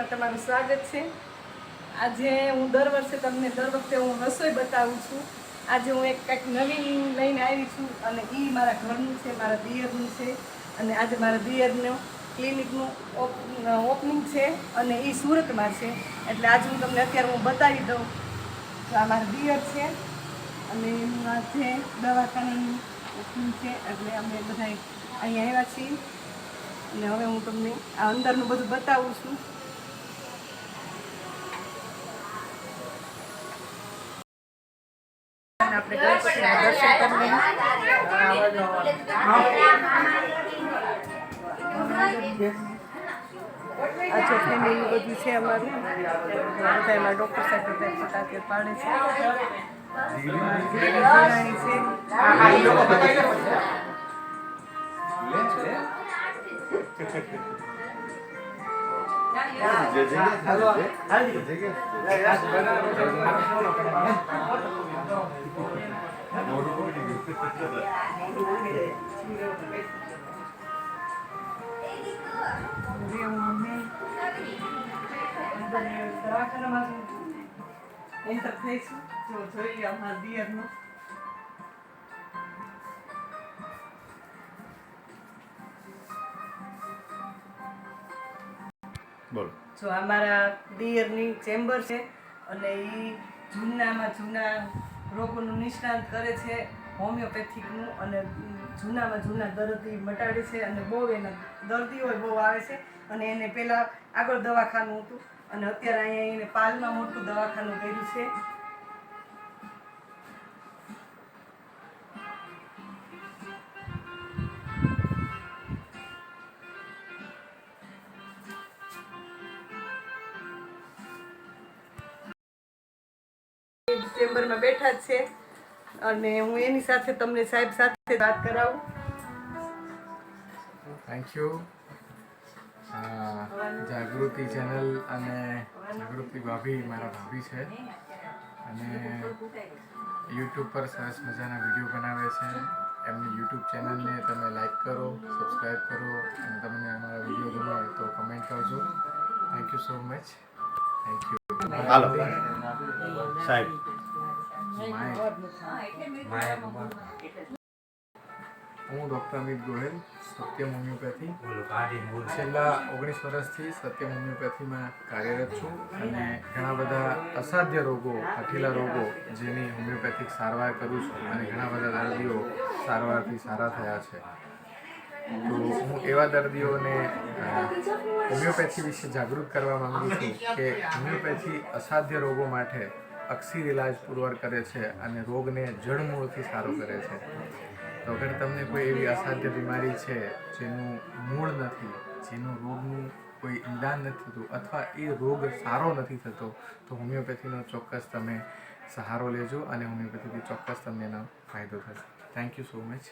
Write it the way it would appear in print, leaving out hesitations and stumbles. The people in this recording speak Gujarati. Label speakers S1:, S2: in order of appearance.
S1: વિડીયોમાં તમારું સ્વાગત છે। આજે હું દર વખતે હું રસોઈ બતાવું છું। આજે હું કંઈક નવીન લઈને આવી છું અને એ મારા ઘરનું છે, મારા દિયરનું છે। અને આજે મારા દિયરનું ક્લિનિકનું ઓપનિંગ છે અને એ સુરતમાં છે, એટલે આજે હું તમને અત્યારે બતાવી દઉં। તો આ મારા દિયર છે અને એનું આજે દવાખાનાનું ઓપનિંગ છે, એટલે અમે બધા અહીંયા આવ્યા છીએ અને હવે હું તમને આ અંદરનું બધું બતાવું છું। આપણે ગણપતિના દર્શન કરી લઈએ। આ જો ફેમિલી બધું છે અમારું, બધા એમાં ડૉક્ટર સાહેબ બધા ફટાકે પાડે છે। દવાખાનામાં એન્ટર થઈશું, જો જોઈ લો અમારા દિયરનું। જો આ મારા દિયરની ચેમ્બર છે અને એ જૂના રોગોનું નિષ્ણાંત કરે છે, હોમિયોપેથિકનું, અને જૂના દર્દી મટાડે છે અને બહુ એના દર્દીઓ બહુ આવે છે અને એને પહેલાં આગળ દવાખાનું હતું અને અત્યારે અહીંયા એને પાલમાં મોટું દવાખાનું કર્યું છે। ચેમ્બરમાં બેઠા જ છે અને હું એની સાથે તમને સાહેબ સાથે વાત કરાવું।
S2: થેન્ક યુ જાગૃતિ ચેનલ અને જાગૃતિ ભાભી મારા ભાભી છે અને યુટ્યુબ પર સરસ મજાના વિડીયો બનાવે છે। એમની યુટ્યુબ ચેનલને તમે લાઈક કરો, સબસ્ક્રાઈબ કરો અને તમને અમારા વિડીયો ગમે તો કમેન્ટ કરજો। Thank you so much, thank you.
S3: Hello સાહેબ,
S2: હું ડૉક્ટર અમિત ગોહિલ, સત્યમ હોમિયોપેથી છેલ્લા 19 વર્ષથી સત્યમ હોમિયોપેથીમાં કાર્યરત છું અને ઘણા બધા અસાધ્ય રોગો, હઠીલા રોગો જેની હોમિયોપેથિક સારવાર કરું છું અને ઘણા બધા દર્દીઓ સારવારથી સારા થયા છે। તો હું એવા દર્દીઓને હોમિયોપેથી વિશે જાગૃત કરવા માગું છું કે હોમિયોપેથી અસાધ્ય રોગો માટે અકસીર ઇલાજ પુરવાર કરે છે અને રોગને જડમૂળથી સારો કરે છે। તો અગર તમને કોઈ એવી અસાધ્ય બીમારી છે જેનું મૂળ નથી, જેનું રોગનું કોઈ નિદાન નથી થતું અથવા એ રોગ સારો નથી થતો, તો હોમિયોપેથીનો ચોક્કસ તમે સહારો લેજો અને હોમિયોપેથીથી ચોક્કસ તમને એનો ફાયદો થશે। Thank you so much.